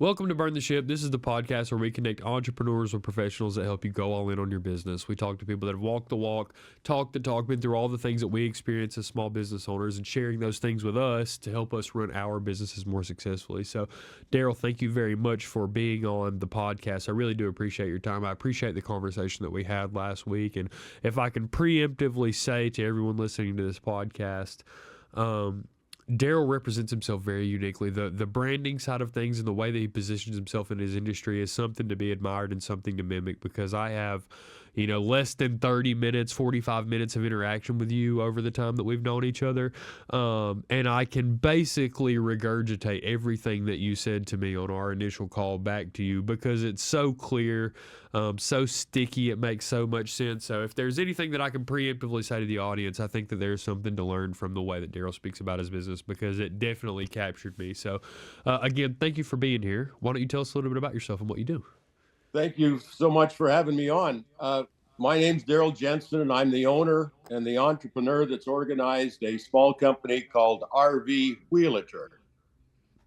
Welcome to Burn the Ship. This is the podcast where we connect entrepreneurs with professionals that help you go all in on your business. We talk to people that have walked the walk, talked the talk, been through all the things that we experience as small business owners, and sharing those things with us to help us run our businesses more successfully. So, Deryle, thank you very much for being on the podcast. I really do appreciate your time. I appreciate the conversation that we had last week. And if I can preemptively say to everyone listening to this podcast, Deryle represents himself very uniquely. The branding side of things and the way that he positions himself in his industry is something to be admired and something to mimic, because I have, less than 30 minutes, 45 minutes of interaction with you over the time that we've known each other. And I can basically regurgitate everything that you said to me on our initial call back to you, because it's so clear, so sticky. It makes so much sense. So if there's anything that I can preemptively say to the audience, I think that there's something to learn from the way that Deryle speaks about his business, because it definitely captured me. So again, thank you for being here. Why don't you tell us a little bit about yourself and what you do? Thank you so much for having me on. My name's Deryle Jensen, and I'm the owner and the entrepreneur that's organized a small company called RV Wheelator.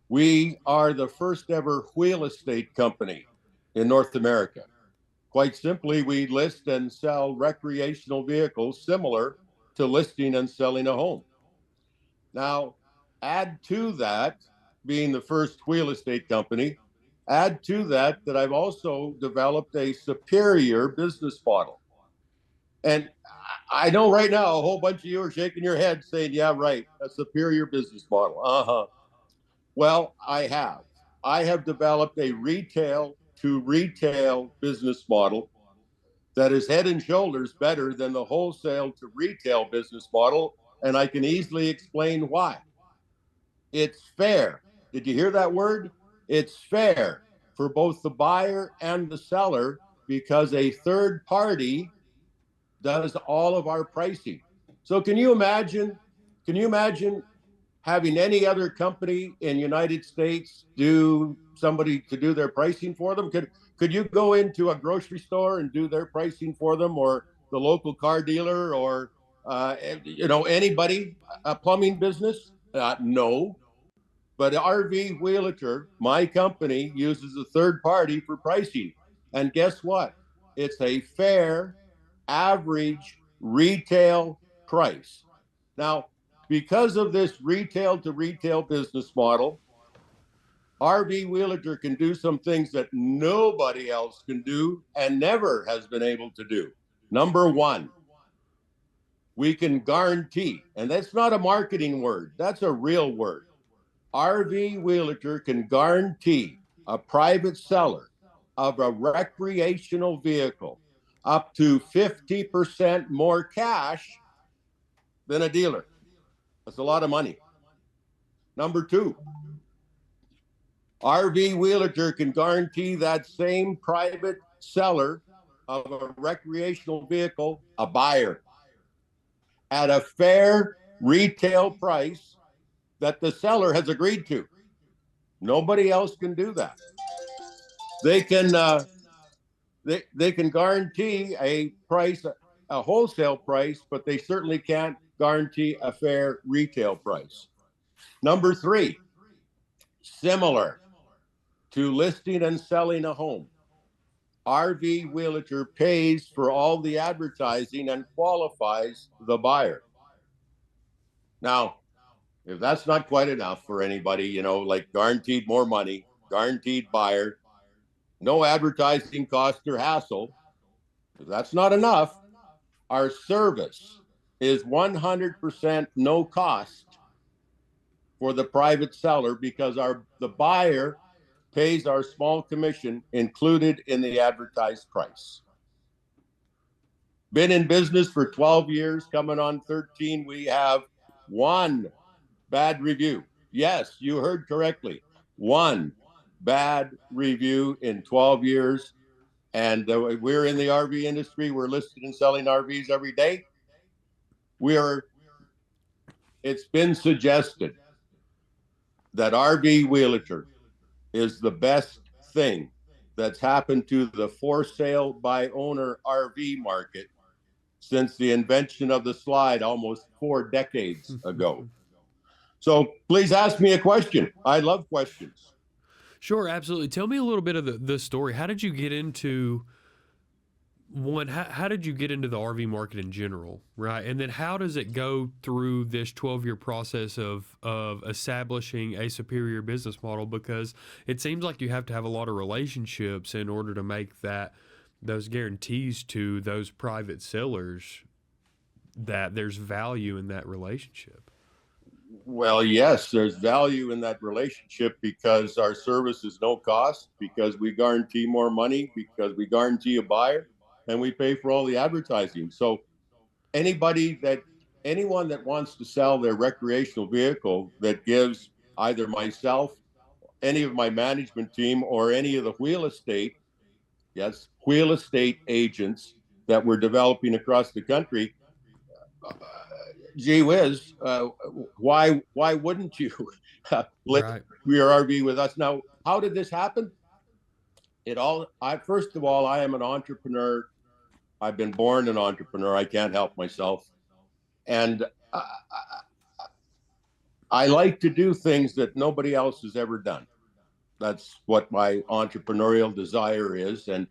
We are the first ever wheel estate company in North America. Quite simply, we list and sell recreational vehicles similar to listing and selling a home. Now, add to that, being the first wheel estate company, add to that I've also developed a superior business model. And I know right now a whole bunch of you are shaking your head saying, yeah, right, a superior business model. Well, I have developed a retail to retail business model that is head and shoulders better than the wholesale to retail business model. And I can easily explain why. It's fair. Did you hear that word? It's fair for both the buyer and the seller, because a third party does all of our pricing. So can you imagine having any other company in United States do their pricing for them? Could you go into a grocery store and do their pricing for them, or the local car dealer, or anybody, a plumbing business? No. But RV Wheelator, my company, uses a third party for pricing. And guess what? It's a fair, average retail price. Now, because of this retail to retail business model, RV Wheelator can do some things that nobody else can do and never has been able to do. Number one, we can guarantee, and that's not a marketing word, that's a real word. RV Wheelator can guarantee a private seller of a recreational vehicle up to 50% more cash than a dealer. That's a lot of money. Number two, RV Wheelator can guarantee that same private seller of a recreational vehicle, a buyer, at a fair retail price that the seller has agreed to. Nobody else can do that. They can guarantee a price, a wholesale price, but they certainly can't guarantee a fair retail price. Number three, similar to listing and selling a home, RV Wheelator pays for all the advertising and qualifies the buyer. Now, if that's not quite enough for anybody, like guaranteed more money, guaranteed buyer, no advertising cost or hassle, if that's not enough, our service is 100% no cost for the private seller, because the buyer pays our small commission included in the advertised price. Been in business for 12 years, coming on 13. We have one bad review. Yes, you heard correctly. One bad review in 12 years. And we're in the RV industry. We're listed and selling RVs every day. It's been suggested that RV Wheelator is the best thing that's happened to the for sale by owner RV market since the invention of the slide almost 4 decades ago. So please ask me a question. I love questions. Sure, absolutely. Tell me a little bit of the story. How did you get into how did you get into the RV market in general, right? And then how does it go through this 12-year process of establishing a superior business model? Because it seems like you have to have a lot of relationships in order to make those guarantees to those private sellers that there's value in that relationship. Well, yes, there's value in that relationship because our service is no cost, because we guarantee more money, because we guarantee a buyer, and we pay for all the advertising. So anybody that anyone that wants to sell their recreational vehicle that gives either myself, any of my management team, or any of the wheel estate, yes, wheel estate agents that we're developing across the country, gee whiz, why wouldn't you list Right. your RV with us? Now, how did this happen? I first of all, I am an entrepreneur. I've been born an entrepreneur. I can't help myself, and I like to do things that nobody else has ever done. That's what my entrepreneurial desire is, and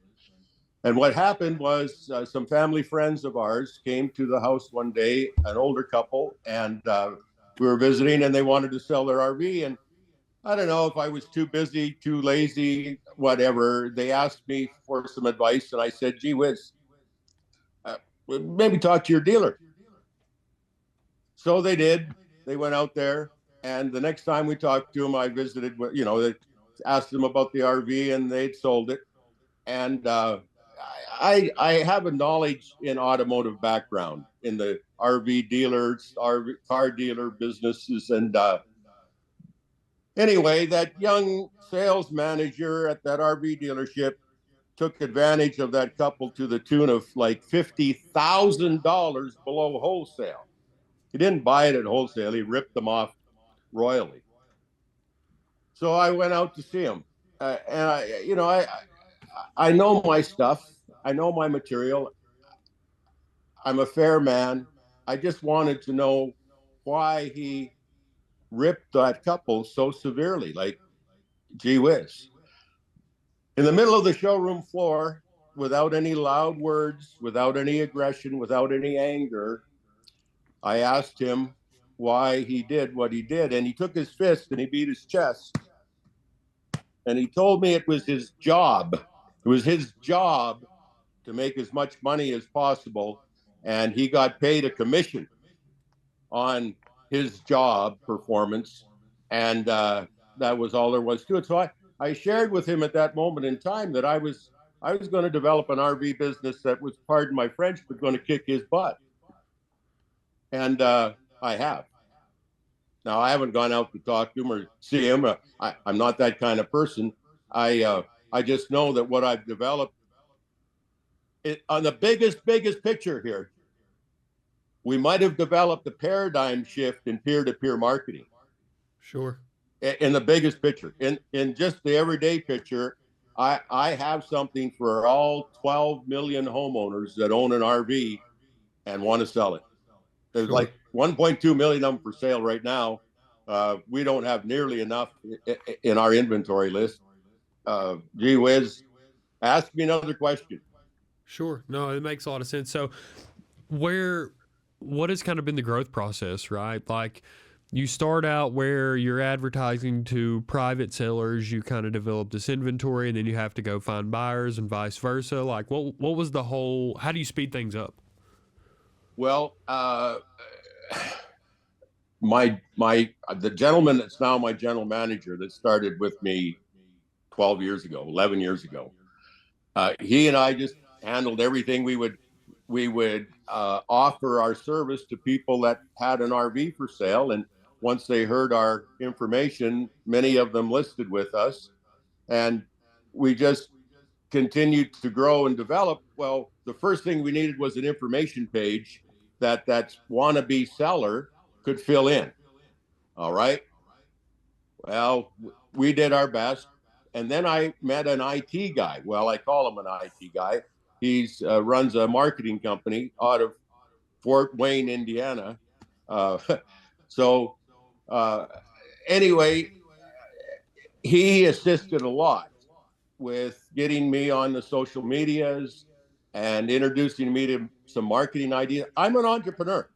what happened was some family friends of ours came to the house one day, an older couple, and we were visiting, and they wanted to sell their RV. And I don't know if I was too busy, too lazy, whatever. They asked me for some advice, and I said, "Gee whiz, maybe talk to your dealer." So they did. They went out there, and the next time we talked to them, I visited. They asked them about the RV, and they'd sold it. And I have a knowledge in automotive background in the RV dealers, RV car dealer businesses, and anyway, that young sales manager at that RV dealership took advantage of that couple to the tune of like $50,000 below wholesale. He didn't buy it at wholesale; he ripped them off royally. So I went out to see him, and I know my stuff. I know my material. I'm a fair man. I just wanted to know why he ripped that couple so severely. Like, gee whiz. In the middle of the showroom floor, without any loud words, without any aggression, without any anger, I asked him why he did what he did. And he took his fist and he beat his chest. And he told me it was his job. It was his job to make as much money as possible. And he got paid a commission on his job performance, and that was all there was to it. So I shared with him at that moment in time that I was going to develop an RV business that was, pardon my French, but going to kick his butt, and I have. Now I haven't gone out to talk to him or see him. I'm not that kind of person. I just know that what I've developed on the biggest picture here, we might have developed a paradigm shift in peer-to-peer marketing. Sure. In the biggest picture. In just the everyday picture, I have something for all 12 million homeowners that own an RV and want to sell it. There's Sure. like 1.2 million of them for sale right now. We don't have nearly enough in our inventory list. Gee whiz, ask me another question. Sure. No, it makes a lot of sense. So, where, what has kind of been the growth process, right? Like, you start out where you're advertising to private sellers, you kind of develop this inventory, and then you have to go find buyers and vice versa. Like, what was the whole? How do you speed things up? Well, the gentleman that's now my general manager that started with me 12 years ago, 11 years ago. He and I just handled everything. We would offer our service to people that had an RV for sale, and once they heard our information, many of them listed with us, and we just continued to grow and develop. Well, the first thing we needed was an information page that wannabe seller could fill in. All right. Well, we did our best. And then I met an IT guy. Well, I call him an IT guy. He's runs a marketing company out of Fort Wayne, Indiana. Uh, so uh, anyway, he assisted a lot with getting me on the social medias and introducing me to some marketing ideas. I'm an entrepreneur.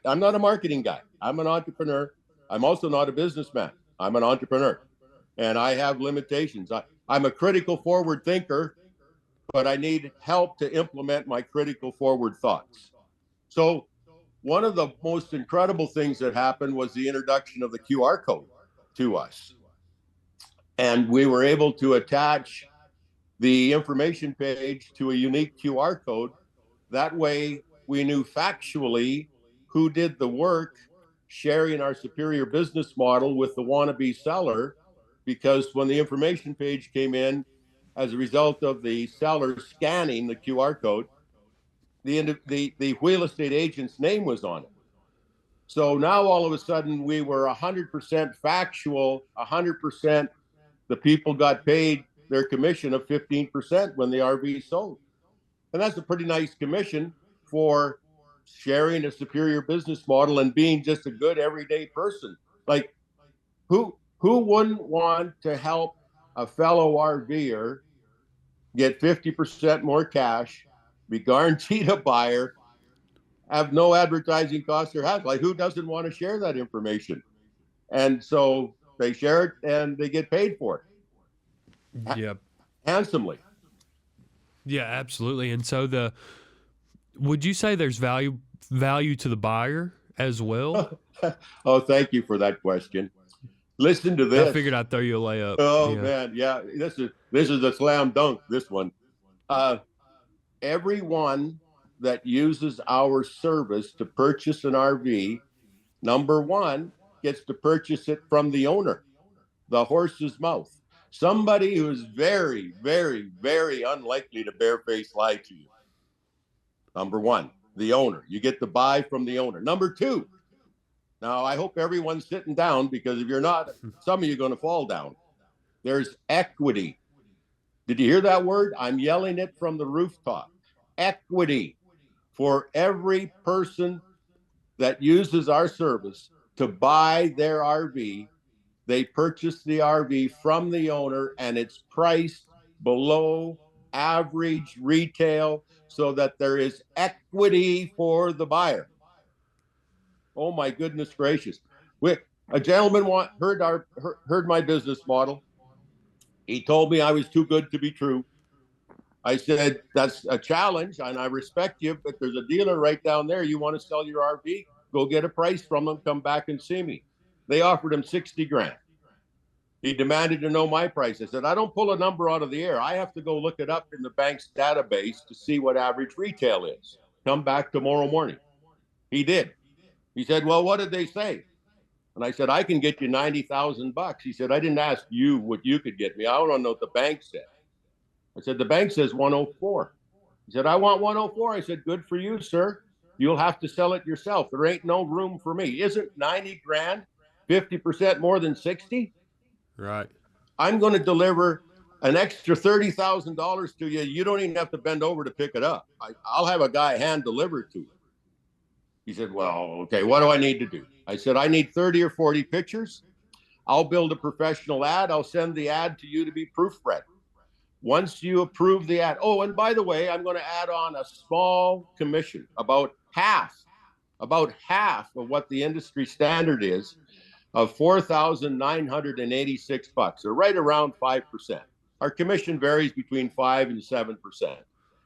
I'm not a marketing guy. I'm an entrepreneur. I'm also not a businessman. I'm an entrepreneur, and I have limitations. I'm a critical forward thinker, but I need help to implement my critical forward thoughts. So one of the most incredible things that happened was the introduction of the QR code to us. And we were able to attach the information page to a unique QR code. That way, we knew factually who did the work, sharing our superior business model with the wannabe seller. Because when the information page came in, as a result of the seller scanning the QR code, the real estate agent's name was on it. So now all of a sudden we were 100% factual, 100%. The people got paid their commission of 15% when the RV sold. And that's a pretty nice commission for sharing a superior business model and being just a good everyday person. Like who wouldn't want to help a fellow RVer get 50% more cash, be guaranteed a buyer, have no advertising costs or hassle? Like who doesn't want to share that information? And so they share it and they get paid for it Yeah. handsomely. Yeah, absolutely. And so would you say there's value to the buyer as well? Oh, thank you for that question. Listen to I this. figured I'd throw you a layup. Oh Yeah. man, yeah, this is a slam dunk. This one, everyone that uses our service to purchase an RV, number one, gets to purchase it from the owner, the horse's mouth. Somebody who is very, very, very unlikely to barefaced lie to you. Number one, the owner. You get to buy from the owner. Number two, now I hope everyone's sitting down because if you're not, some of you are going to fall down. There's equity. Did you hear that word? I'm yelling it from the rooftop. Equity. For every person that uses our service to buy their RV, they purchase the RV from the owner and it's priced below average retail so that there is equity for the buyer. Oh my goodness gracious. A gentleman heard my business model. He told me I was too good to be true. I said, that's a challenge and I respect you, but there's a dealer right down there. You want to sell your RV? Go get a price from them, come back and see me. They offered him 60 grand. He demanded to know my price. I said, I don't pull a number out of the air. I have to go look it up in the bank's database to see what average retail is. Come back tomorrow morning. He did. He said, well, what did they say? And I said, I can get you 90,000 bucks. He said, I didn't ask you what you could get me. I want to know what the bank said. I said, the bank says 104. He said, I want 104. I said, good for you, sir. You'll have to sell it yourself. There ain't no room for me. Isn't 90 grand 50% more than 60? Right. I'm going to deliver an extra $30,000 to you. You don't even have to bend over to pick it up. I'll have a guy hand deliver it to you. He said, well, okay, what do I need to do? I said, I need 30 or 40 pictures. I'll build a professional ad. I'll send the ad to you to be proofread. Once you approve the ad, oh, and by the way, I'm going to add on a small commission, about half of what the industry standard is, of $4,986, or right around 5%. Our commission varies between 5 and 7%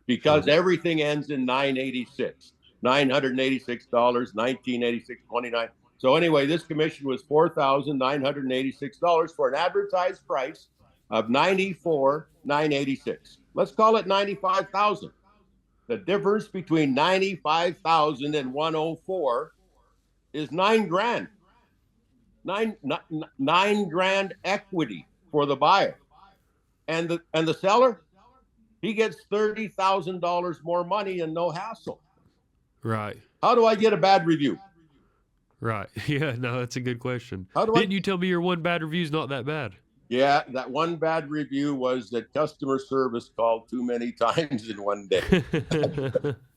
because everything ends in 986, $986, 1986, 29. So anyway, this commission was $4,986 for an advertised price of $94,986. Let's call it $95,000. The difference between 95,000 and 104 is 9 grand. Nine grand equity for the buyer, and the seller, he gets $30,000 more money and no hassle. Right. How do I get a bad review? Right. Yeah. No, that's a good question. How do Didn't you tell me your one bad review is not that bad? Yeah, that one bad review was that customer service called too many times in one day.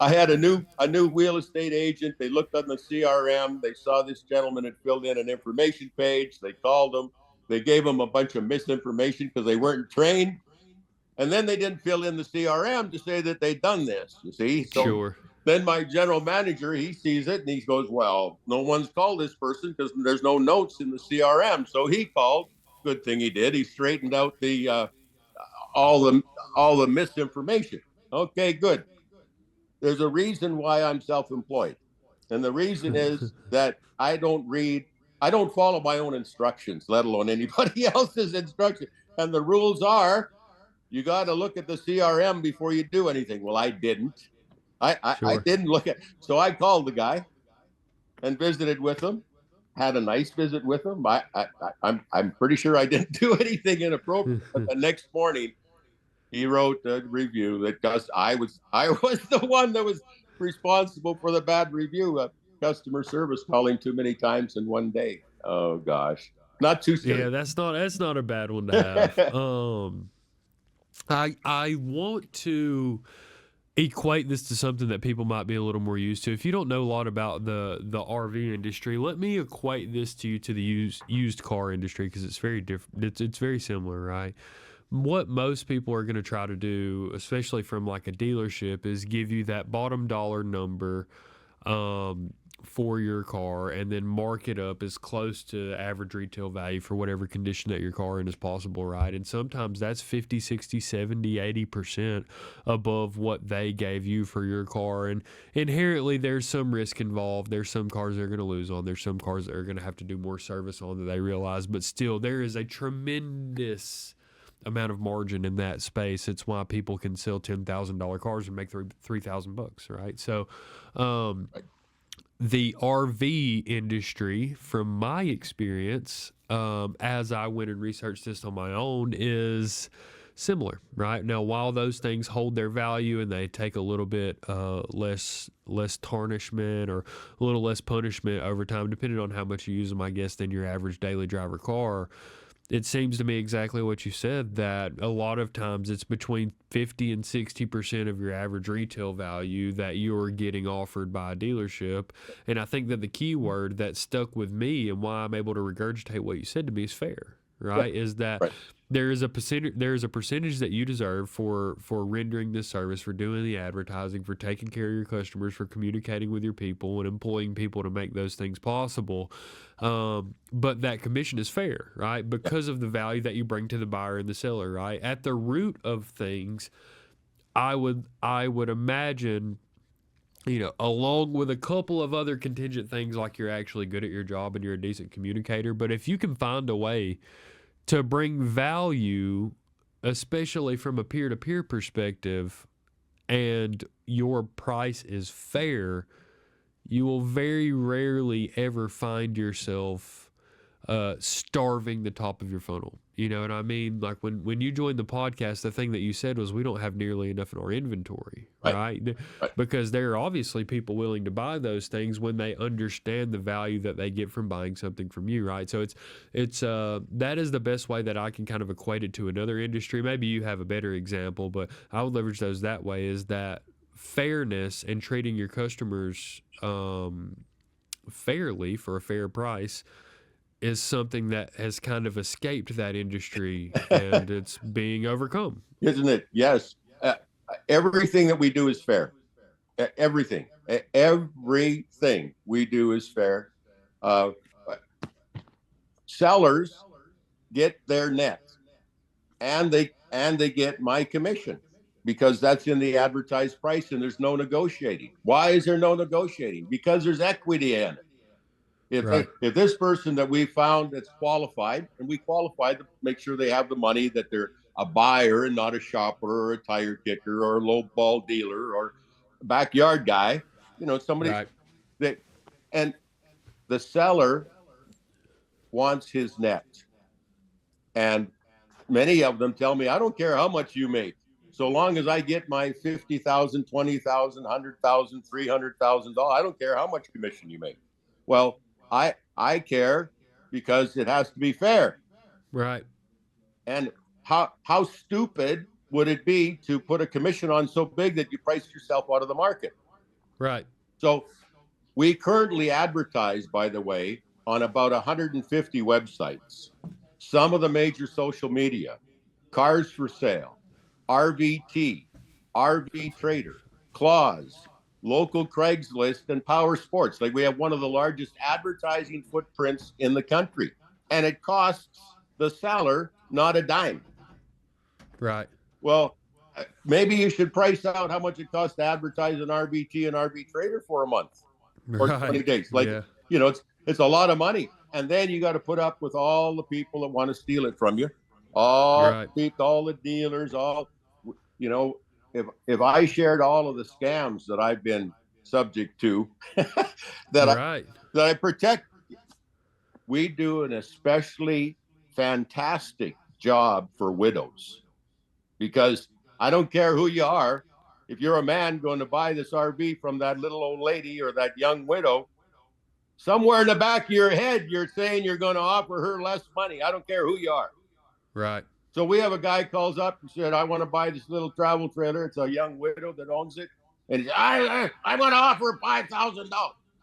I had a new real estate agent. They looked on the CRM. They saw this gentleman had filled in an information page. They called him. They gave them a bunch of misinformation because they weren't trained. And then they didn't fill in the CRM to say that they'd done this, you see? So Sure. then my general manager, he sees it and he goes, well, no one's called this person because there's no notes in the CRM. So he called. Good thing he did. He straightened out the all the all the misinformation. Okay, good. There's a reason why I'm self-employed. And the reason is that I don't follow my own instructions, let alone anybody else's instructions. And the rules are you got to look at the CRM before you do anything. Well, I didn't. I Sure. didn't look at. So I called the guy and visited with him. Had a nice visit with him. I'm pretty sure I didn't do anything inappropriate. But the next morning, he wrote a review that Gus. I was the one that was responsible for the bad review. Customer service calling too many times in one day. Oh gosh, not too Yeah, serious. that's not a bad one to have. I want to equate this to something that people might be a little more used to. If you don't know a lot about the RV industry, let me equate this to you to the used car industry because it's very different. It's very similar, right? What most people are going to try to do, especially from like a dealership, is give you that bottom dollar number for your car and then mark it up as close to average retail value for whatever condition that your car in as possible, right? And sometimes that's 50, 60, 70, 80% above what they gave you for your car. And inherently, there's some risk involved. There's some cars they're going to lose on. There's some cars that are going to have to do more service on that they realize. But still, there is a tremendous amount of margin in that space. It's why people can sell $10,000 cars and make $3,000, right? So, the RV industry, from my experience, as I went and researched this on my own, is similar, right? Now, while those things hold their value and they take a little bit less tarnishment or a little less punishment over time, depending on how much you use them, I guess, than your average daily driver car. It seems to me exactly what you said, that a lot of times it's between 50 and 60% of your average retail value that you're getting offered by a dealership. And I think that the key word that stuck with me and why I'm able to regurgitate what you said to me is fair, Yeah, right? Is that right. there is a percentage that you deserve for rendering this service, for doing the advertising, for taking care of your customers, for communicating with your people and employing people to make those things possible. But that commission is fair, right? Because of the value that you bring to the buyer and the seller, right? At the root of things, I would imagine, along with a couple of other contingent things like you're actually good at your job and you're a decent communicator, but if you can find a way to bring value, especially from a peer-to-peer perspective, and your price is fair, you will very rarely ever find yourself starving the top of your funnel. You know what I mean? Like when you joined the podcast, the thing that you said was we don't have nearly enough in our inventory, Right. right? Right. Because there are obviously people willing to buy those things when they understand the value that they get from buying something from you, right? So it's that is the best way that I can kind of equate it to another industry. Maybe you have a better example, but I would leverage those that way, is that fairness and treating your customers fairly for a fair price is something that has kind of escaped that industry and it's being overcome. Isn't it? Yes. Everything that we do is fair. Everything. Everything we do is fair. Uh, Sellers get their net, and they get my commission because that's in the advertised price, and there's no negotiating. Why is there no negotiating? Because there's equity in it. Right. If this person that we found that's qualified, and we qualified to make sure they have the money, that they're a buyer and not a shopper or a tire kicker or a low ball dealer or a backyard guy, somebody Right. that, and the seller wants his net. And many of them tell me, I don't care how much you make, so long as I get my 50,000, 20,000, 100,000, $300,000. I don't care how much commission you make. Well, I care because it has to be fair. Right. And how stupid would it be to put a commission on so big that you price yourself out of the market? Right. So we currently advertise, by the way, on about 150 websites. some of the major social media, Cars for Sale, RVT, RV Trader, Claws, local Craigslist, and Power Sports. Like, we have one of the largest advertising footprints in the country, and it costs the seller not a dime. Right. Well, maybe you should price out how much it costs to advertise an RVT and RV Trader for a month or 20 Right. days. Like, Yeah. it's a lot of money. And then you got to put up with all the people that want to steal it from you, all Right. all the dealers, you know, if I shared all of the scams that I've been subject to, that Right. I protect, we do an especially fantastic job for widows, because I don't care who you are. If you're a man going to buy this RV from that little old lady or that young widow, somewhere in the back of your head, you're saying you're going to offer her less money. I don't care who you are. Right. So we have a guy calls up and said, I want to buy this little travel trailer. It's a young widow that owns it. And he said, I want to offer $5,000.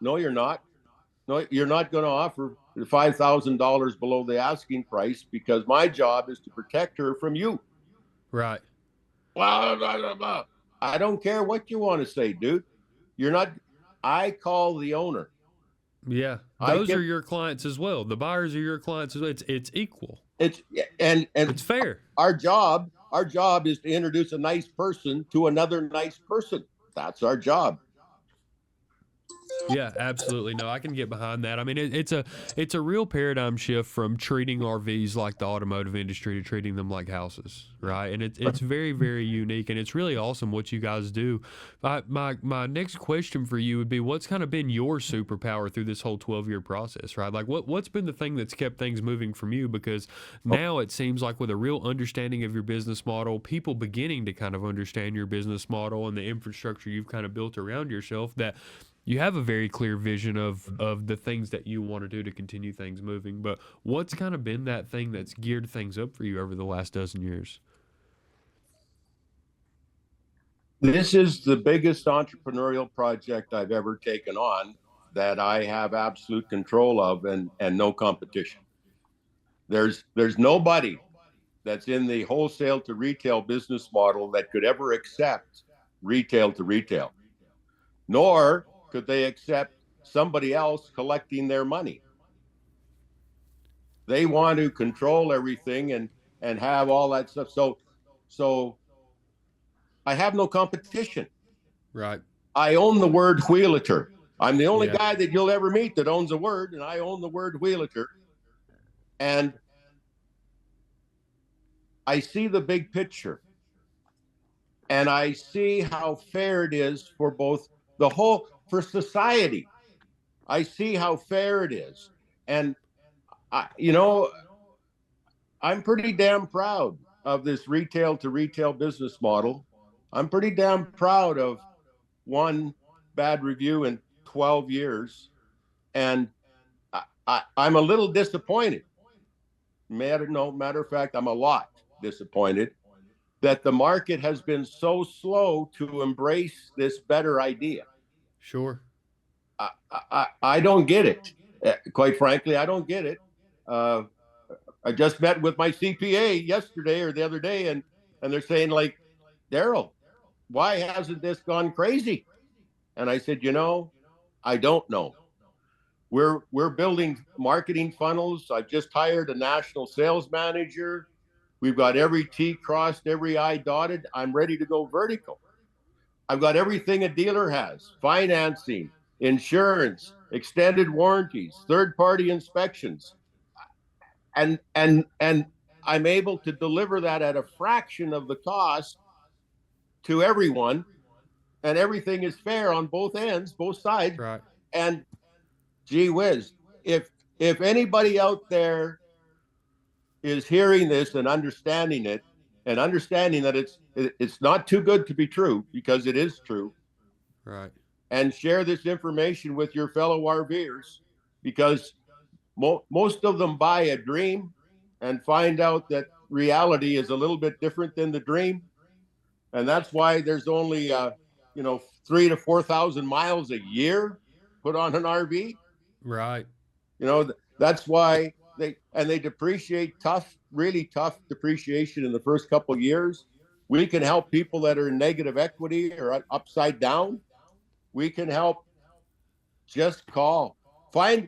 No, you're not. No, you're not going to offer $5,000 below the asking price, because my job is to protect her from you. Right. Blah, blah, blah, blah. I don't care what you want to say, dude. You're not. I call the owner. Yeah. Those are your clients as well. The buyers are your clients as well. It's equal. And it's fair. Our job is to introduce a nice person to another nice person. That's our job. Yeah, absolutely. No, I can get behind that. I mean, it's a real paradigm shift from treating RVs like the automotive industry to treating them like houses, right? And it's very, very unique, and it's really awesome what you guys do. My next question for you would be, what's kind of been your superpower through this whole 12-year process, right? Like, what's been the thing that's kept things moving from you? Because now it seems like, with a real understanding of your business model, people beginning to kind of understand your business model and the infrastructure you've kind of built around yourself, that you have a very clear vision of the things that you want to do to continue things moving. But what's kind of been that thing that's geared things up for you over the last dozen years? This is the biggest entrepreneurial project I've ever taken on, that I have absolute control of, and no competition. There's nobody that's in the wholesale to retail business model that could ever accept retail to retail, nor could they accept somebody else collecting their money. They want to control everything and have all that stuff. So I have no competition. Right. I own the word Wheelator. I'm the only guy that you'll ever meet that owns a word, and I own the word Wheelator. And I see the big picture, and I see how fair it is for both for society. I see how fair it is. And I'm pretty damn proud of this retail to retail business model. I'm pretty damn proud of one bad review in 12 years. And I'm a little disappointed. Matter of fact, I'm a lot disappointed that the market has been so slow to embrace this better idea. Sure. I don't get it. Quite frankly, I don't get it. I just met with my CPA yesterday or the other day, and they're saying, like, Deryle, why hasn't this gone crazy? And I said, I don't know. We're building marketing funnels. I've just hired a national sales manager. We've got every T crossed, every I dotted. I'm ready to go vertical. I've got everything a dealer has: financing, insurance, extended warranties, third-party inspections. And I'm able to deliver that at a fraction of the cost to everyone, and everything is fair on both ends, both sides. Right. And gee whiz, if anybody out there is hearing this and understanding it, and understanding that it's not too good to be true, because it is true. Right. And share this information with your fellow RVers, because most of them buy a dream and find out that reality is a little bit different than the dream. And that's why there's only 3,000 to 4,000 miles a year put on an RV. Right. That's why they depreciate tough, really tough depreciation in the first couple of years. We can help people that are in negative equity or upside down. We can help. Just call. Go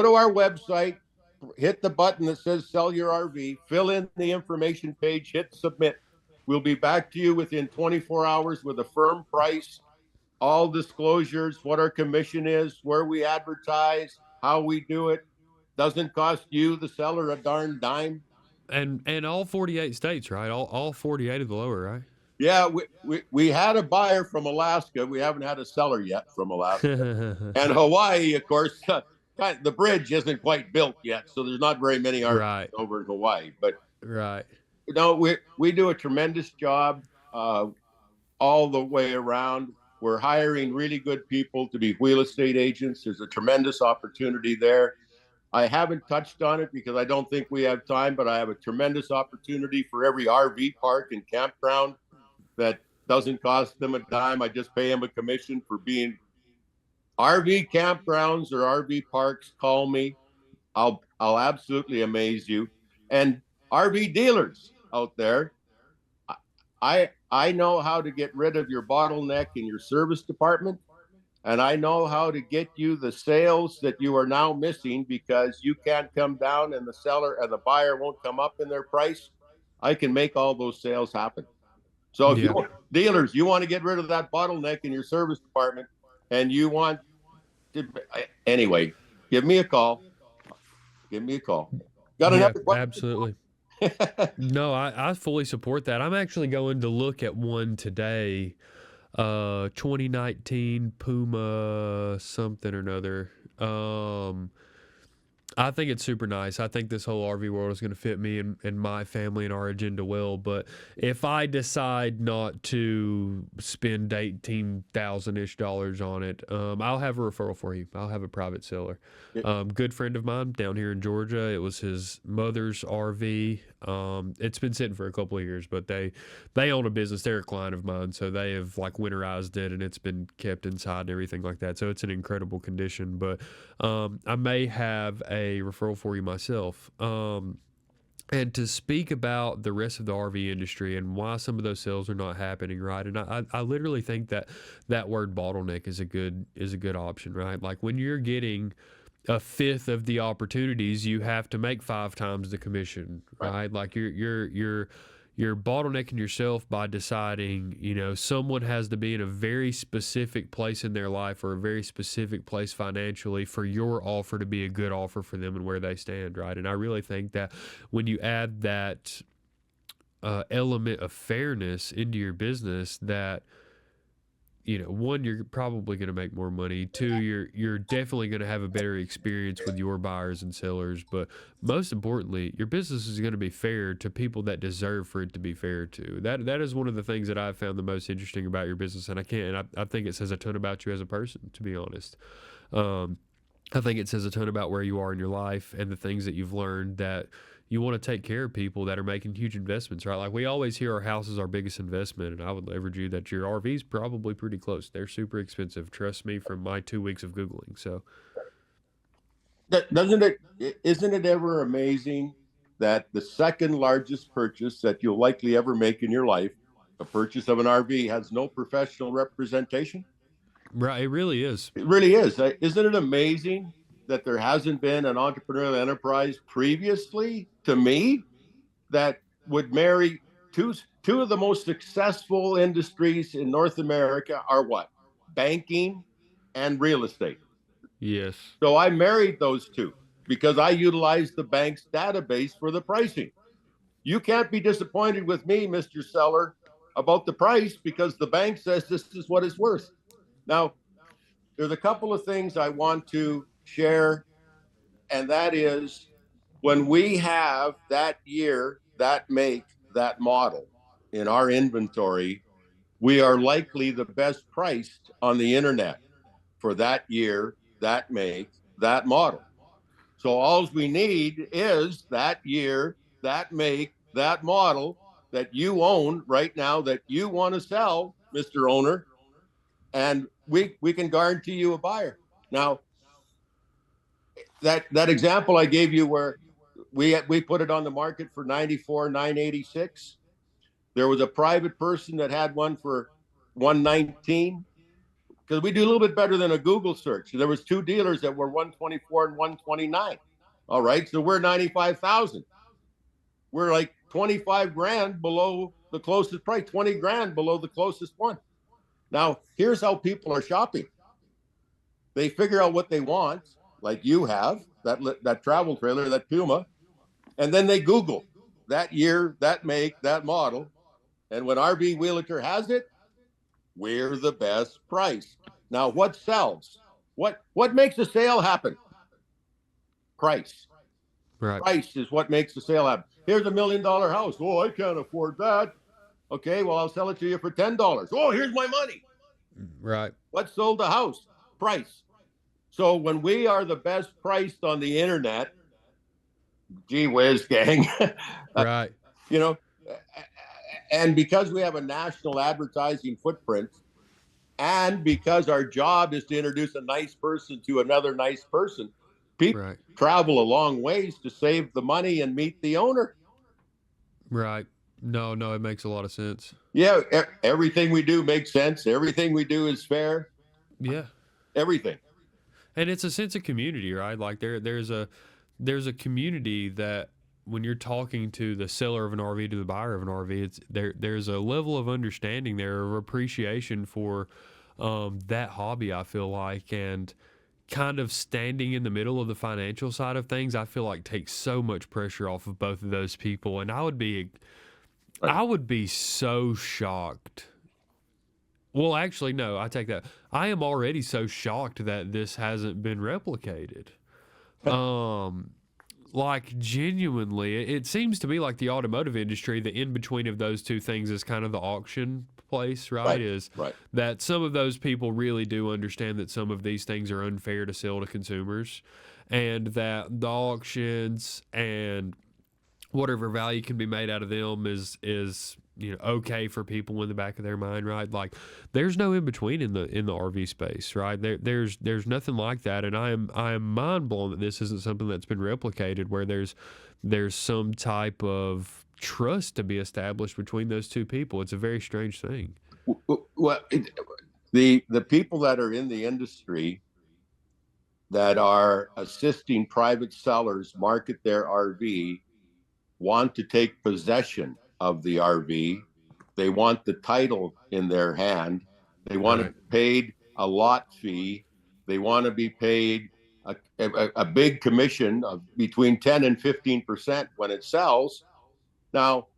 to our website, hit the button that says sell your RV, fill in the information page, hit submit. We'll be back to you within 24 hours with a firm price, all disclosures, what our commission is, where we advertise, how we do it. Doesn't cost you, the seller, a darn dime. And all 48 states, right? All 48 of the lower, right? Yeah, we had a buyer from Alaska. We haven't had a seller yet from Alaska. And Hawaii, of course, the bridge isn't quite built yet, so there's not very many RVs Right. over in Hawaii. But Right. we do a tremendous job all the way around. We're hiring really good people to be wheel estate agents. There's a tremendous opportunity there. I haven't touched on it because I don't think we have time, but I have a tremendous opportunity for every RV park and campground that doesn't cost them a dime. I just pay them a commission for being RV campgrounds or RV parks. Call me. I'll absolutely amaze you. And RV dealers out there, I know how to get rid of your bottleneck in your service department, and I know how to get you the sales that you are now missing because you can't come down and the seller and the buyer won't come up in their price. I can make all those sales happen. So if Yeah. dealers, you want to get rid of that bottleneck in your service department, and you want to, anyway, give me a call. Give me a call. Got Yeah, another question? absolutely. No, I fully support that. I'm actually going to look at one today. 2019 Puma something or another. I think it's super nice. I think this whole RV world is going to fit me and my family and our agenda well. But if I decide not to spend $18,000-ish on it, I'll have a referral for you. I'll have a private seller. Good friend of mine down here in Georgia. It was his mother's RV. It's been sitting for a couple of years, but they own a business. They're a client of mine, so they have like winterized it and it's been kept inside and everything like that. So it's in incredible condition. But I may have a referral for you myself. And to speak about the rest of the RV industry and why some of those sales are not happening, right? And I literally think that word bottleneck is a good option, right? Like when you're getting a fifth of the opportunities, you have to make 5 times the commission, right? Like you're bottlenecking yourself by deciding, someone has to be in a very specific place in their life or a very specific place financially for your offer to be a good offer for them and where they stand, right? And I really think that when you add that element of fairness into your business, that one, you're probably going to make more money. 2, you're definitely going to have a better experience with your buyers and sellers. But most importantly, your business is going to be fair to people that deserve for it to be fair to. That is one of the things that I've found the most interesting about your business, and I think it says a ton about you as a person, to be honest. I think it says a ton about where you are in your life and the things that you've learned, that you want to take care of people that are making huge investments, right? Like we always hear our house is our biggest investment, and I would leverage you that your RV is probably pretty close. They're super expensive. Trust me from my 2 weeks of Googling. So isn't it ever amazing that the second largest purchase that you'll likely ever make in your life, a purchase of an RV, has no professional representation? Right, it really is. It really is. Isn't it amazing that there hasn't been an entrepreneurial enterprise previously to me that would marry two of the most successful industries in North America are what? Banking and real estate. Yes. So I married those two because I utilized the bank's database for the pricing. You can't be disappointed with me, Mr. Seller, about the price because the bank says this is what it's worth. Now, there's a couple of things I want to share, and that is when we have that year, that make, that model in our inventory, we are likely the best priced on the internet for that year, that make, that model. So all we need is that year, that make, that model that you own right now that you want to sell, Mr. Owner, and we can guarantee you a buyer. Now, that example I gave you where we put it on the market for 94,986. There was a private person that had one for 119, because we do a little bit better than a Google search. There was two dealers that were 124 and 129. All right, so we're 95,000. We're like 25 grand below the closest price, 20 grand below the closest one. Now, here's how people are shopping. They figure out what they want, like you have, that travel trailer, that Puma, and then they Google that year, that make, that model. And when RV Wheelator has it, we're the best price. Now, what sells? What makes a sale happen? Price. Right. Price is what makes the sale happen. Here's $1 million house. Oh, I can't afford that. Okay, well, I'll sell it to you for $10. Oh, here's my money. Right. What sold the house? Price. So when we are the best priced on the internet, gee whiz, gang, Right. you know, and because we have a national advertising footprint, and because our job is to introduce a nice person to another nice person, people Right. travel a long ways to save the money and meet the owner. Right. No, it makes a lot of sense. Yeah, everything we do makes sense. Everything we do is fair. Yeah. Everything. And it's a sense of community, right? Like there's a community that when you're talking to the seller of an RV to the buyer of an RV, there's a level of understanding there, of appreciation for that hobby, I feel like, and kind of standing in the middle of the financial side of things, I feel like takes so much pressure off of both of those people. And I would be so shocked. Well, actually, no, I take that. I am already so shocked that this hasn't been replicated. Like genuinely, it seems to me like the automotive industry, the in between of those two things is kind of the auction place, right? Is right. that some of those people really do understand that some of these things are unfair to sell to consumers, and that the auctions and whatever value can be made out of them is okay for people in the back of their mind, right? Like there's no in between in the RV space, right? There's nothing like that, and I am mind blown that this isn't something that's been replicated where there's some type of trust to be established between those two people. It's a very strange thing. Well, the people that are in the industry that are assisting private sellers market their RV want to take possession of the RV. They want the title in their hand. They want to be paid a lot fee. They want to be paid a big commission of between 10 and 15% when it sells. Now,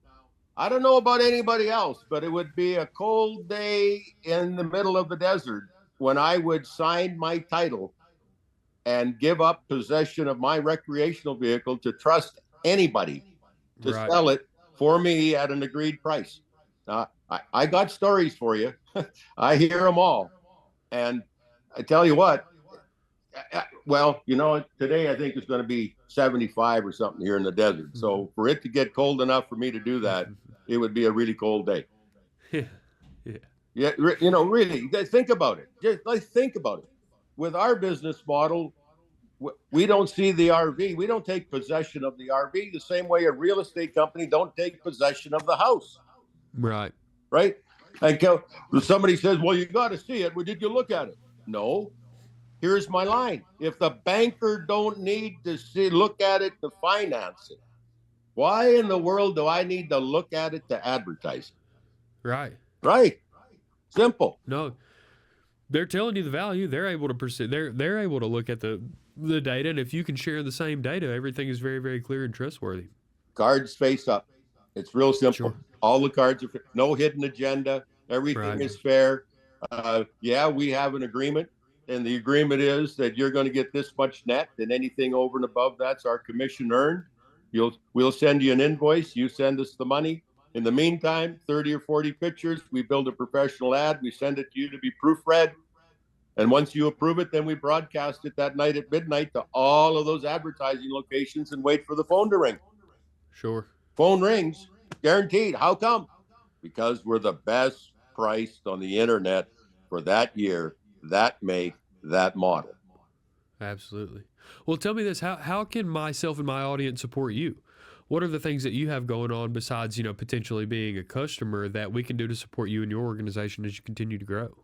I don't know about anybody else, but it would be a cold day in the middle of the desert when I would sign my title and give up possession of my recreational vehicle to trust anybody to sell it for me at an agreed price. I got stories for you. I hear them all. And I tell you what, well, today I think it's going to be 75 or something here in the desert. So for it to get cold enough for me to do that, it would be a really cold day. Yeah. Really, think about it. Just think about it. With our business model, we don't see the RV. We don't take possession of the RV the same way a real estate company don't take possession of the house. Right. And somebody says, well, you got to see it. Well, did you look at it? No. Here's my line. If the banker don't need to look at it to finance it, why in the world do I need to look at it to advertise it? Right. Simple. No, they're telling you the value. They're able to pursue. They're able to look at the data, and if you can share the same data, everything is very, very clear and trustworthy. Cards face up. It's real simple. Sure. All the cards are no hidden agenda. Everything is fair. Yeah, we have an agreement, and the agreement is that you're going to get this much net, and anything over and above that's our commission earned. We'll send you an invoice. You send us the money. In the meantime, 30 or 40 pictures. We build a professional ad. We send it to you to be proofread. And once you approve it, then we broadcast it that night at midnight to all of those advertising locations and wait for the phone to ring. Sure. Phone rings, guaranteed. How come? Because we're the best priced on the internet for that year, that make, that model. Absolutely. Well, tell me this: how can myself and my audience support you? What are the things that you have going on besides potentially being a customer that we can do to support you and your organization as you continue to grow?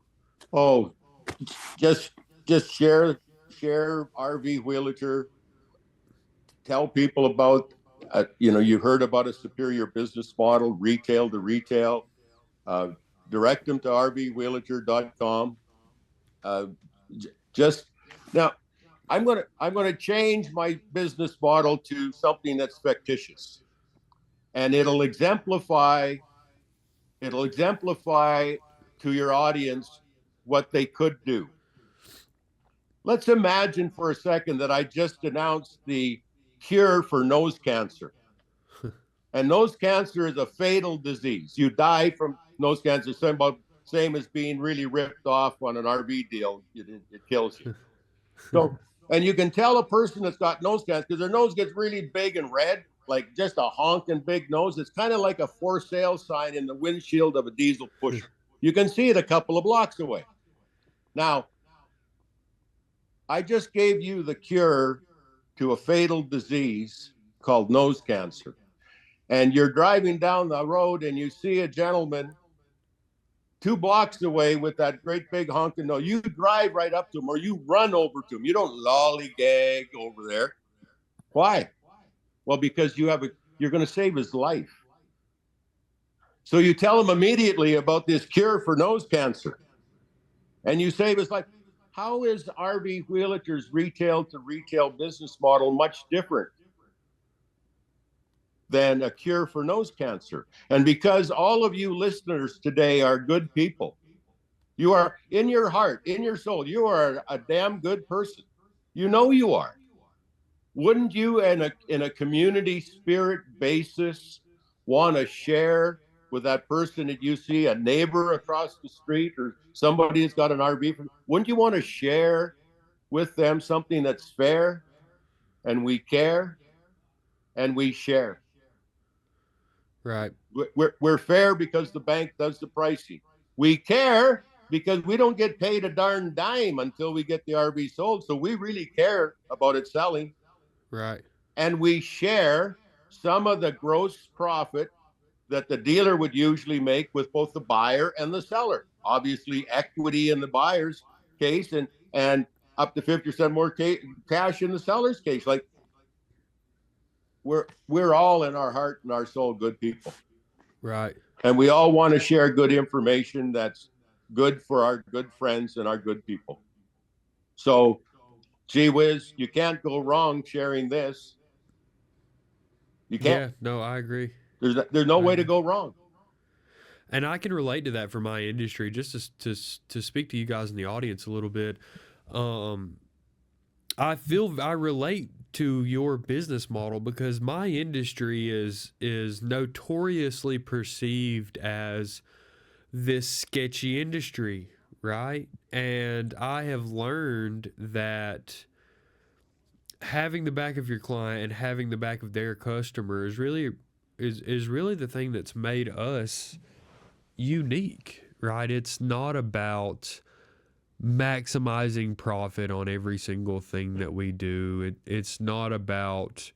Oh, just just share RV Wheelator. Tell people about you heard about a superior business model, retail to retail. Uh, Direct them to rvwheelator.com. Uh, just now, I'm gonna change my business model to something that's fictitious, and it'll exemplify to your audience what they could do. Let's imagine for a second that I just announced the cure for nose cancer. And nose cancer is a fatal disease. You die from nose cancer, same as being really ripped off on an RV deal. It kills you. So, and you can tell a person that's got nose cancer because their nose gets really big and red, like just a honking big nose. It's kind of like a for sale sign in the windshield of a diesel pusher. You can see it a couple of blocks away. Now, I just gave you the cure to a fatal disease called nose cancer. And you're driving down the road and you see a gentleman 2 blocks away with that great big honking nose. You drive right up to him or you run over to him. You don't lollygag over there. Why? Well, because you're going to save his life. So you tell him immediately about this cure for nose cancer and you save his life. How is RV Wheelator's retail to retail business model much different than a cure for nose cancer? And because all of you listeners today are good people, you are in your heart, in your soul, you are a damn good person. You know you are. Wouldn't you, in a community spirit basis, want to share with that person that you see, a neighbor across the street or somebody that's got an RV? Wouldn't you want to share with them something that's fair, and we care and we share? Right. We're fair because the bank does the pricing. We care because we don't get paid a darn dime until we get the RV sold. So we really care about it selling. Right. And we share some of the gross profit that the dealer would usually make with both the buyer and the seller. Obviously, equity in the buyer's case, and up to 50% more cash in the seller's case. Like, we're all in our heart and our soul good people. Right. And we all want to share good information that's good for our good friends and our good people. So, gee whiz, you can't go wrong sharing this. You can't. Yeah. No, I agree. There's no I way to agree. go wrong. And I can relate to that for my industry. Just to speak to you guys in the audience a little bit, um, I relate to your business model because my industry is notoriously perceived as this sketchy industry, right? And I have learned that having the back of your client and having the back of their customer is really the thing that's made us unique, right? It's not about maximizing profit on every single thing that we do. It's not about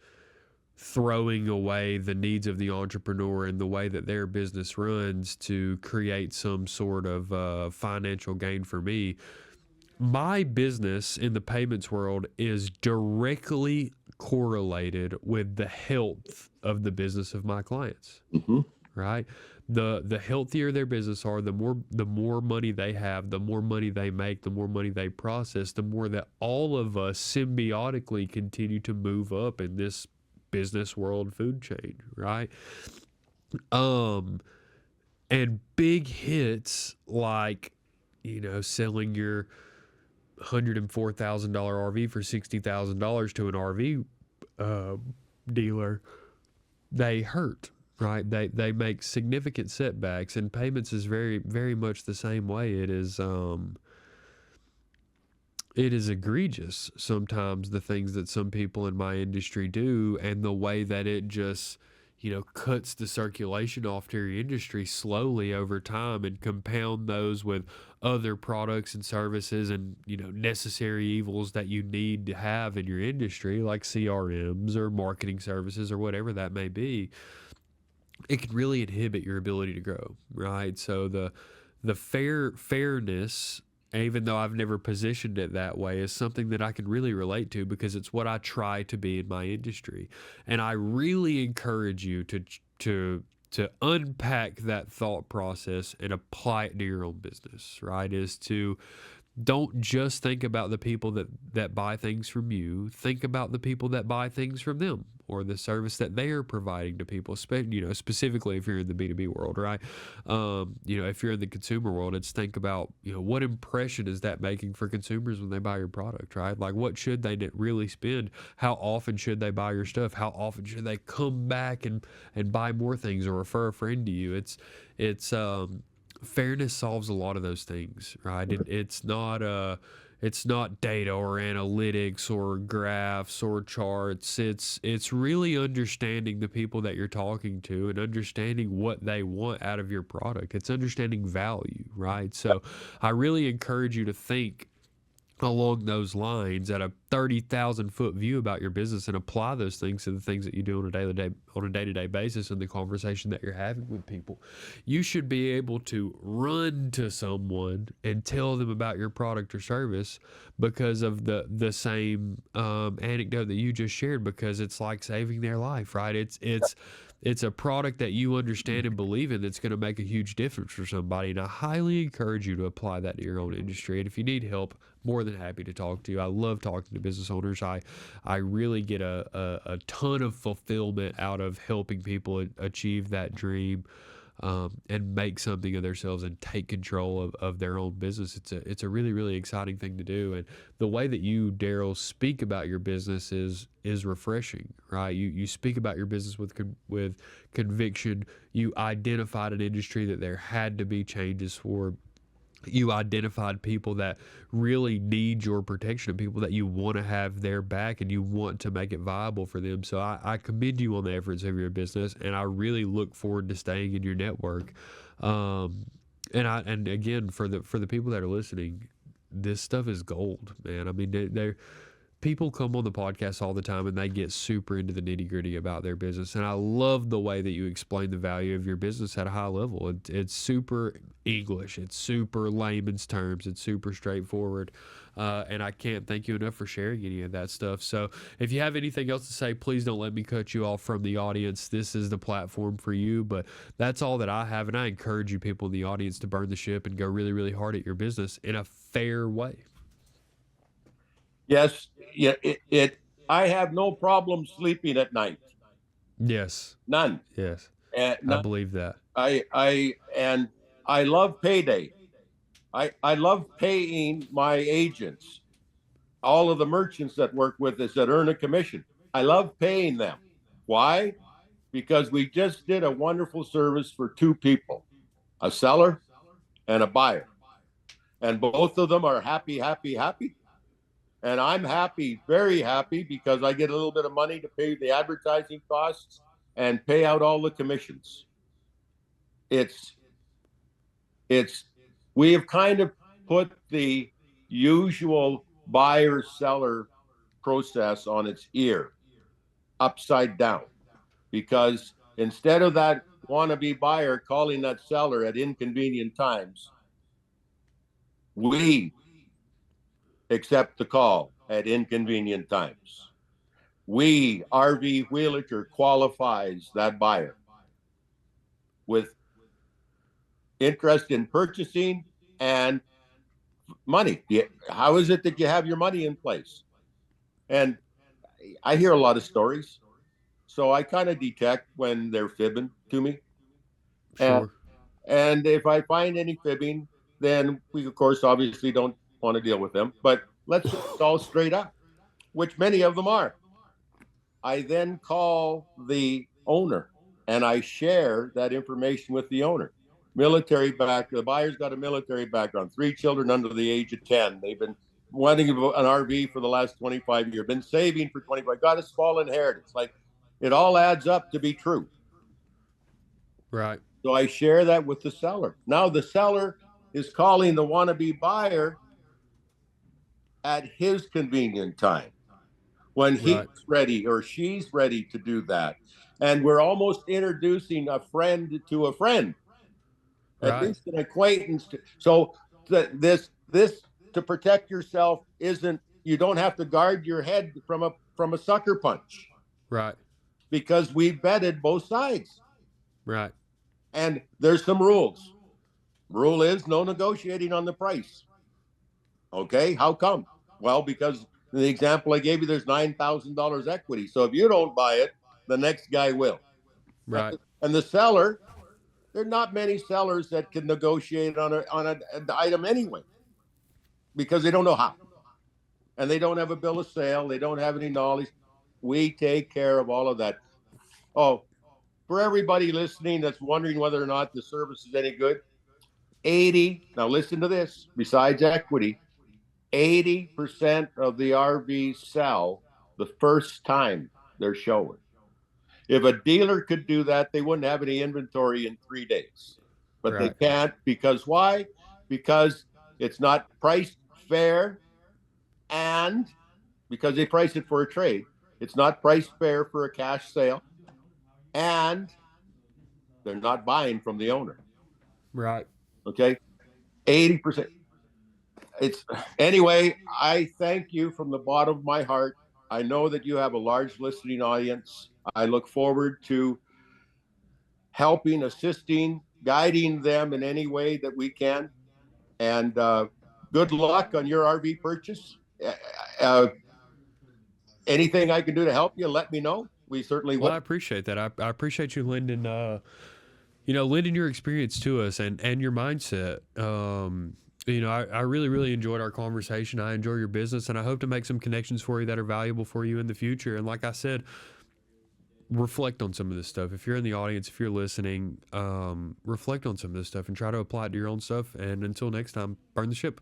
throwing away the needs of the entrepreneur and the way that their business runs to create some sort of financial gain for me. My business in the payments world is directly correlated with the health of the business of my clients. Mm-hmm. Right? The healthier their business are, the more money they have, the more money they make, the more money they process, the more that all of us symbiotically continue to move up in this business world food chain, right? And big hits like selling your $104,000 RV for $60,000 to an RV dealer, they hurt, right? They make significant setbacks, and payments is very, very much the same way. It is egregious sometimes, the things that some people in my industry do, and the way that it just cuts the circulation off to your industry slowly over time and compound those with other products and services and, necessary evils that you need to have in your industry, like CRMs or marketing services or whatever that may be, it can really inhibit your ability to grow, right? So the fairness, even though I've never positioned it that way, is something that I can really relate to because it's what I try to be in my industry. And I really encourage you to unpack that thought process and apply it to your own business, right? Is to don't just think about the people that buy things from you. Think about the people that buy things from them or the service that they are providing to people. Specifically if you're in the B2B world, right? If you're in the consumer world, it's think about what impression is that making for consumers when they buy your product, right? Like what should they really spend? How often should they buy your stuff? How often should they come back and buy more things or refer a friend to you? It's fairness solves a lot of those things, right? It's not data or analytics or graphs or charts. It's really understanding the people that you're talking to and understanding what they want out of your product. It's understanding value, right? So I really encourage you to think along those lines at a 30,000-foot view about your business and apply those things to the things that you do on a day-to-day basis in the conversation that you're having with people. You should be able to run to someone and tell them about your product or service because of the same anecdote that you just shared, because it's like saving their life, right? It's a product that you understand and believe in that's going to make a huge difference for somebody. And I highly encourage you to apply that to your own industry. And if you need help, more than happy to talk to you. I love talking to business owners. I really get a ton of fulfillment out of helping people achieve that dream. And make something of themselves and take control of their own business. It's a really, really exciting thing to do. And the way that you, Deryle, speak about your business is refreshing, right? You speak about your business with conviction. You identified an industry that there had to be changes for. You identified people that really need your protection and people that you want to have their back and you want to make it viable for them. So I commend you on the efforts of your business, and I really look forward to staying in your network. And again, for the people that are listening, this stuff is gold, man. I mean, they're people come on the podcast all the time and they get super into the nitty gritty about their business. And I love the way that you explain the value of your business at a high level. It's super English. It's super layman's terms. It's super straightforward. And I can't thank you enough for sharing any of that stuff. So if you have anything else to say, please don't let me cut you off from the audience. This is the platform for you, but that's all that I have. And I encourage you people in the audience to burn the ship and go really, really hard at your business in a fair way. Yes, yeah, I have no problem sleeping at night. Yes. None. Yes. None. I believe that. I love payday. I love paying my agents, all of the merchants that work with us that earn a commission. I love paying them. Why? Because we just did a wonderful service for two people, a seller and a buyer. And both of them are happy, happy, happy. And I'm happy, very happy, because I get a little bit of money to pay the advertising costs and pay out all the commissions. We have kind of put the usual buyer seller process on its ear, upside down, because instead of that wannabe buyer calling that seller at inconvenient times, we accept the call at inconvenient times. We, RV Wheelator, qualifies that buyer with interest in purchasing and money. How is it that you have your money in place? And I hear a lot of stories, so I kind of detect when they're fibbing to me. Sure. And if I find any fibbing, then we, of course, obviously don't want to deal with them. But let's say it's all straight up, which many of them are. I then call the owner and I share that information with the owner. Military background. The buyer's got a military background, 3 children under the age of 10. They've been wanting an RV for the last 25 years, been saving for 25, got a small inheritance. Like, it all adds up to be true. Right. So I share that with the seller. Now the seller is calling the wannabe buyer at his convenient time when he's Right. ready or she's ready to do that. And we're almost introducing a friend to a friend, at Right. least an acquaintance. So this to protect yourself isn't, you don't have to guard your head from a sucker punch Right. because we vetted both sides. Right. And there's some rules. Rule is no negotiating on the price. Okay, how come? Well, because in the example I gave you, there's $9,000 equity. So if you don't buy it, the next guy will. Right. And the seller, there are not many sellers that can negotiate an item anyway because they don't know how, and they don't have a bill of sale. They don't have any knowledge. We take care of all of that. Oh, for everybody listening that's wondering whether or not the service is any good, 80, now listen to this, besides equity, 80% of the RVs sell the first time they're showing. If a dealer could do that, they wouldn't have any inventory in 3 days. But they Right. can't, because why? Because it's not priced fair, and because they price it for a trade, it's not priced fair for a cash sale, and they're not buying from the owner. Right. Okay. 80%. It's anyway, I thank you from the bottom of my heart. I know that you have a large listening audience. I look forward to helping, assisting, guiding them in any way that we can. And good luck on your RV purchase. Uh, Anything I can do to help you, let me know. We certainly Well, I will. appreciate that. I appreciate you lending, lending your experience to us and your mindset. I really, really enjoyed our conversation. I enjoy your business, and I hope to make some connections for you that are valuable for you in the future. And like I said, reflect on some of this stuff. If you're in the audience, if you're listening, reflect on some of this stuff and try to apply it to your own stuff. And until next time, burn the ship.